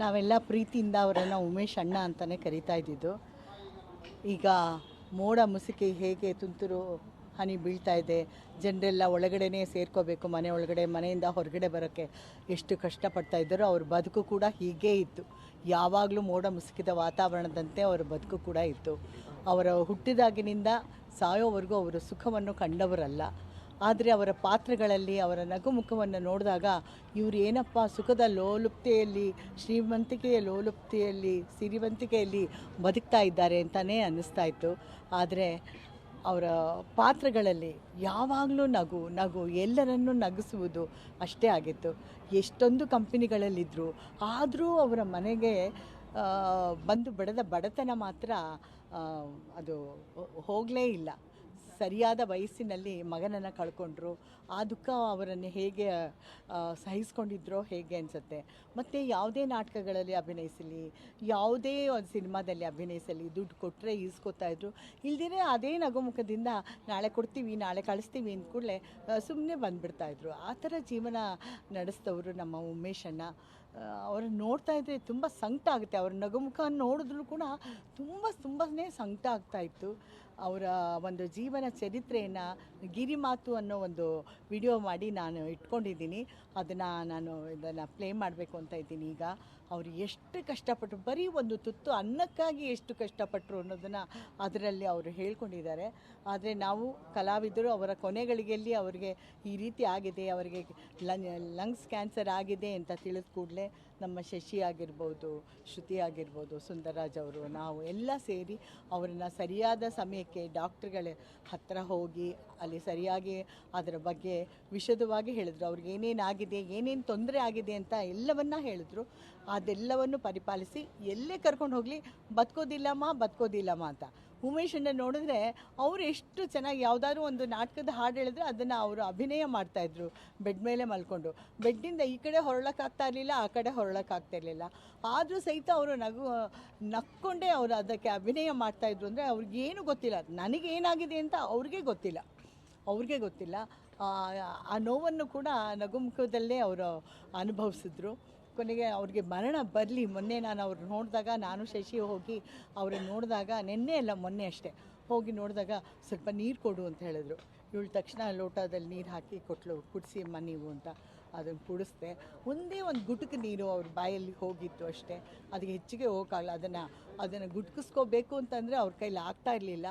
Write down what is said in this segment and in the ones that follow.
ನಾವೆಲ್ಲ ಪ್ರೀತಿಯಿಂದ ಅವರನ್ನು ಉಮೇಶ್ ಅಣ್ಣ ಅಂತಲೇ ಕರಿತಾ ಇದ್ದಿದ್ದು. ಈಗ ಮೋಡ ಮುಸುಕಿ ಹೇಗೆ ತುಂತುರು ಹನಿ ಬೀಳ್ತಾ ಇದೆ, ಜನರೆಲ್ಲ ಒಳಗಡೆನೇ ಸೇರ್ಕೋಬೇಕು, ಮನೆ ಒಳಗಡೆ, ಮನೆಯಿಂದ ಹೊರಗಡೆ ಬರೋಕ್ಕೆ ಎಷ್ಟು ಕಷ್ಟಪಡ್ತಾ ಇದ್ದಾರೋ ಅವ್ರ ಬದುಕು ಕೂಡ ಹೀಗೇ ಇತ್ತು. ಯಾವಾಗಲೂ ಮೋಡ ಮುಸುಕಿದ ವಾತಾವರಣದಂತೆ ಅವರ ಬದುಕು ಕೂಡ ಇತ್ತು. ಅವರ ಹುಟ್ಟಿದಾಗಿನಿಂದ ಸಾಯೋವರೆಗೂ ಅವರು ಸುಖವನ್ನು ಕಂಡವರಲ್ಲ. ಆದರೆ ಅವರ ಪಾತ್ರಗಳಲ್ಲಿ ಅವರ ನಗುಮುಖವನ್ನು ನೋಡಿದಾಗ ಇವರು ಏನಪ್ಪ ಸುಖದ ಲೋಲುಪ್ತೆಯಲ್ಲಿ, ಶ್ರೀಮಂತಿಕೆಯ ಲೋಲುಪ್ತೆಯಲ್ಲಿ, ಸಿರಿವಂತಿಕೆಯಲ್ಲಿ ಬದುಕ್ತಾ ಇದ್ದಾರೆ ಅಂತಲೇ ಅನ್ನಿಸ್ತಾ ಇತ್ತು. ಆದರೆ ಅವರ ಪಾತ್ರಗಳಲ್ಲಿ ಯಾವಾಗಲೂ ನಗು ನಗು ಎಲ್ಲರನ್ನೂ ನಗಿಸುವುದು ಅಷ್ಟೇ ಆಗಿತ್ತು. ಎಷ್ಟೊಂದು ಕಂಪನಿಗಳಲ್ಲಿದ್ದರು, ಆದರೂ ಅವರ ಮನೆಗೆ ಬಂದು ಬಡದ ಬಡತನ ಮಾತ್ರ ಅದು ಹೋಗಲೇ ಇಲ್ಲ. ಸರಿಯಾದ ವಯಸ್ಸಿನಲ್ಲಿ ಮಗನನ್ನು ಕಳ್ಕೊಂಡ್ರು. ಆ ದುಃಖ ಅವರನ್ನು ಹೇಗೆ ಸಹಿಸ್ಕೊಂಡಿದ್ರೋ ಹೇಗೆ ಅನಿಸುತ್ತೆ. ಮತ್ತು ಯಾವುದೇ ನಾಟಕಗಳಲ್ಲಿ ಅಭಿನಯಿಸಲಿ, ಯಾವುದೇ ಒಂದು ಸಿನಿಮಾದಲ್ಲಿ ಅಭಿನಯಿಸಲಿ, ದುಡ್ಡು ಕೊಟ್ಟರೆ ಈಸ್ಕೊತಾಯಿದ್ರು, ಇಲ್ದಿರೇ ಅದೇ ನಗುಮುಖದಿಂದ ನಾಳೆ ಕೊಡ್ತೀವಿ, ನಾಳೆ ಕಳಿಸ್ತೀವಿ ಅಂದ ಕೂಡಲೇ ಸುಮ್ಮನೆ ಬಂದುಬಿಡ್ತಾಯಿದ್ರು. ಆ ಥರ ಜೀವನ ನಡೆಸಿದವರು ನಮ್ಮ ಉಮೇಶ್ ಅಣ್ಣ. ಅವ್ರನ್ನ ನೋಡ್ತಾ ಇದ್ದರೆ ತುಂಬ ಸಂಕಟ ಆಗುತ್ತೆ. ಅವ್ರ ನಗುಮುಖ ನೋಡಿದ್ರೂ ಕೂಡ ತುಂಬಾ ಸಂಕಟ ಆಗ್ತಾಯಿತ್ತು. ಅವರ ಒಂದು ಜೀವನ ಚರಿತ್ರೆಯನ್ನು ಗಿರಿಮಾತು ಅನ್ನೋ ಒಂದು ವಿಡಿಯೋ ಮಾಡಿ ನಾನು ಇಟ್ಕೊಂಡಿದ್ದೀನಿ. ಇದನ್ನು ಪ್ಲೇ ಮಾಡಬೇಕು ಅಂತ ಇದ್ದೀನಿ. ಈಗ ಅವರು ಎಷ್ಟು ಕಷ್ಟಪಟ್ಟರು, ಬರೀ ಒಂದು ತುತ್ತು ಅನ್ನಕ್ಕಾಗಿ ಎಷ್ಟು ಕಷ್ಟಪಟ್ಟರು ಅನ್ನೋದನ್ನು ಅದರಲ್ಲಿ ಅವರು ಹೇಳ್ಕೊಂಡಿದ್ದಾರೆ. ಆದರೆ ನಾವು ಕಲಾವಿದರು ಅವರ ಕೊನೆಗಳಿಗೆಯಲ್ಲಿ ಅವರಿಗೆ ಈ ರೀತಿ ಆಗಿದೆ, ಅವರಿಗೆ ಲಂಗ್ಸ್ ಕ್ಯಾನ್ಸರ್ ಆಗಿದೆ ಅಂತ ತಿಳಿದ ಕೂಡಲೇ ನಮ್ಮ ಶಶಿ ಆಗಿರ್ಬೋದು, ಶ್ರುತಿ ಆಗಿರ್ಬೋದು, ಸುಂದರರಾಜ್ ಅವರು, ನಾವು ಎಲ್ಲ ಸೇರಿ ಅವರನ್ನು ಸರಿಯಾದ ಸಮಯಕ್ಕೆ ಡಾಕ್ಟ್ರುಗಳ ಹತ್ತಿರ ಹೋಗಿ ಅಲ್ಲಿ ಸರಿಯಾಗಿ ಅದರ ಬಗ್ಗೆ ವಿಶದವಾಗಿ ಹೇಳಿದ್ರು. ಅವ್ರಿಗೆ ಏನೇನಾಗಿದೆ, ಏನೇನು ತೊಂದರೆ ಆಗಿದೆ ಅಂತ ಎಲ್ಲವನ್ನ ಹೇಳಿದ್ರು. ಅದೆಲ್ಲವನ್ನು ಪರಿಪಾಲಿಸಿ ಎಲ್ಲೇ ಕರ್ಕೊಂಡು ಹೋಗಲಿ ಬದುಕೋದಿಲ್ಲಮ್ಮ ಅಂತ. ಉಮೇಶನ್ನು ನೋಡಿದ್ರೆ ಅವರು ಎಷ್ಟು ಚೆನ್ನಾಗಿ ಯಾವುದಾದ್ರೂ ಒಂದು ನಾಟಕದ ಹಾಡು ಹೇಳಿದ್ರೆ ಅದನ್ನು ಅವರು ಅಭಿನಯ ಮಾಡ್ತಾಯಿದ್ರು. ಬೆಡ್ ಮೇಲೆ ಮಲ್ಕೊಂಡು, ಬೆಡ್ಡಿಂದ ಈ ಕಡೆ ಹೊರಳೋಕ್ಕಾಗ್ತಾ ಇರಲಿಲ್ಲ, ಆ ಕಡೆ ಹೊರಳೋಕ್ಕಾಗ್ತಾ ಇರಲಿಲ್ಲ. ಆದರೂ ಸಹಿತ ಅವರು ನಕ್ಕೊಂಡೇ ಅವರು ಅದಕ್ಕೆ ಅಭಿನಯ ಮಾಡ್ತಾಯಿದ್ರು. ಅಂದರೆ ಅವ್ರಿಗೇನು ಗೊತ್ತಿಲ್ಲ, ನನಗೇನಾಗಿದೆ ಅಂತ ಅವ್ರಿಗೆ ಗೊತ್ತಿಲ್ಲ. ಆ ನೋವನ್ನು ಕೂಡ ನಗುಮುಖದಲ್ಲೇ ಅವರು ಅನುಭವಿಸಿದ್ರು. ಕೊನೆಗೆ ಅವ್ರಿಗೆ ಮರಣ ಬರಲಿ. ಮೊನ್ನೆ ನಾನು ಅವ್ರು ನೋಡಿದಾಗ, ನಾನು ಶಶಿ ಹೋಗಿ ಅವ್ರನ್ನ ನೋಡಿದಾಗ, ಮೊನ್ನೆ ಅಷ್ಟೇ ಹೋಗಿ ನೋಡಿದಾಗ ಸ್ವಲ್ಪ ನೀರು ಕೊಡು ಅಂತ ಹೇಳಿದ್ರು. ಇವಳು ತಕ್ಷಣ ಲೋಟದಲ್ಲಿ ನೀರು ಹಾಕಿ ಕೊಟ್ಟಳು, ಕುಡಿಸಿ ಅಮ್ಮ ನೀವು ಅಂತ. ಅದನ್ನು ಕುಡಿಸ್ದೆ. ಒಂದೇ ಒಂದು ಗುಟುಕು ನೀರು ಅವ್ರ ಬಾಯಲ್ಲಿ ಹೋಗಿತ್ತು ಅಷ್ಟೇ. ಅದಕ್ಕೆ ಹೆಚ್ಚಿಗೆ ಹೋಗೋಕ್ಕಾಗಲ್ಲ. ಅದನ್ನು ಗುಟ್ಕಿಸ್ಕೋಬೇಕು ಅಂತಂದರೆ ಅವ್ರ ಕೈಲಿ ಆಗ್ತಾ ಇರಲಿಲ್ಲ.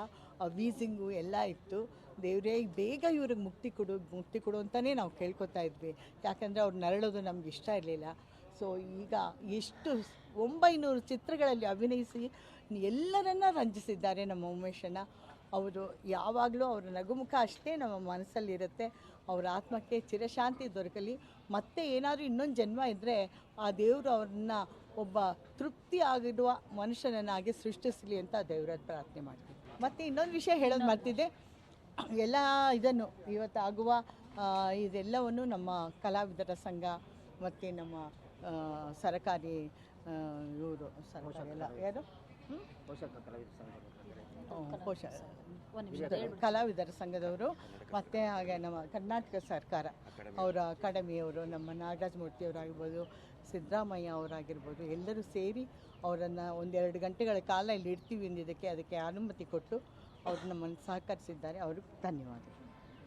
ವೀಸಿಂಗು ಎಲ್ಲ ಇತ್ತು. ದೇವರೇ ಬೇಗ ಇವ್ರಿಗೆ ಮುಕ್ತಿ ಕೊಡು ಅಂತಲೇ ನಾವು ಕೇಳ್ಕೊತಾ ಇದ್ವಿ. ಯಾಕಂದರೆ ಅವ್ರು ನರಳೋದು ನಮ್ಗೆ ಇಷ್ಟ ಇರಲಿಲ್ಲ. ಸೊ ಈಗ ಎಷ್ಟು 900 ಚಿತ್ರಗಳಲ್ಲಿ ಅಭಿನಯಿಸಿ ಎಲ್ಲರನ್ನ ರಂಜಿಸಿದ್ದಾರೆ ನಮ್ಮ ಉಮೇಶಣ್ಣ. ಅವರು ಯಾವಾಗಲೂ ಅವರ ನಗುಮುಖ ಅಷ್ಟೇ ನಮ್ಮ ಮನಸ್ಸಲ್ಲಿರುತ್ತೆ. ಅವರ ಆತ್ಮಕ್ಕೆ ಚಿರಶಾಂತಿ ದೊರಕಲಿ. ಮತ್ತೆ ಏನಾದರೂ ಇನ್ನೊಂದು ಜನ್ಮ ಇದ್ದರೆ ಆ ದೇವರು ಅವ್ರನ್ನ ಒಬ್ಬ ತೃಪ್ತಿ ಆಗಿರುವ ಮನುಷ್ಯನನ್ನಾಗಿ ಸೃಷ್ಟಿಸಲಿ ಅಂತ ದೇವರ ಪ್ರಾರ್ಥನೆ ಮಾಡ್ತೀವಿ. ಮತ್ತು ಇನ್ನೊಂದು ವಿಷಯ ಹೇಳೋದು ಮಾಡ್ತಿದ್ದೆ, ಎಲ್ಲ ಇದನ್ನು ಇವತ್ತಾಗುವ ಇದೆಲ್ಲವನ್ನು ನಮ್ಮ ಕಲಾವಿದರ ಸಂಘ ಮತ್ತು ನಮ್ಮ ಸರಕಾರಿ ಎಲ್ಲ ಯಾರು ಕಲಾವಿದರ ಸಂಘದವರು, ಮತ್ತು ಹಾಗೆ ನಮ್ಮ ಕರ್ನಾಟಕ ಸರ್ಕಾರ ಅವರ ಅಕಾಡೆಮಿಯವರು, ನಮ್ಮ ನಾಗರಾಜ ಮೂರ್ತಿಯವರಾಗಿರ್ಬೋದು, ಸಿದ್ದರಾಮಯ್ಯ ಅವರಾಗಿರ್ಬೋದು, ಎಲ್ಲರೂ ಸೇರಿ ಅವರನ್ನು 1-2 ಗಂಟೆಗಳ ಕಾಲ ಇಲ್ಲಿ ಇಡ್ತೀವಿ ಅಂದಿದ್ದಕ್ಕೆ ಅದಕ್ಕೆ ಅನುಮತಿ ಕೊಟ್ಟು ಅವರು ನಮ್ಮನ್ನು ಸಹಕರಿಸಿದ್ದಾರೆ. ಅವ್ರಿಗೆ ಧನ್ಯವಾದ.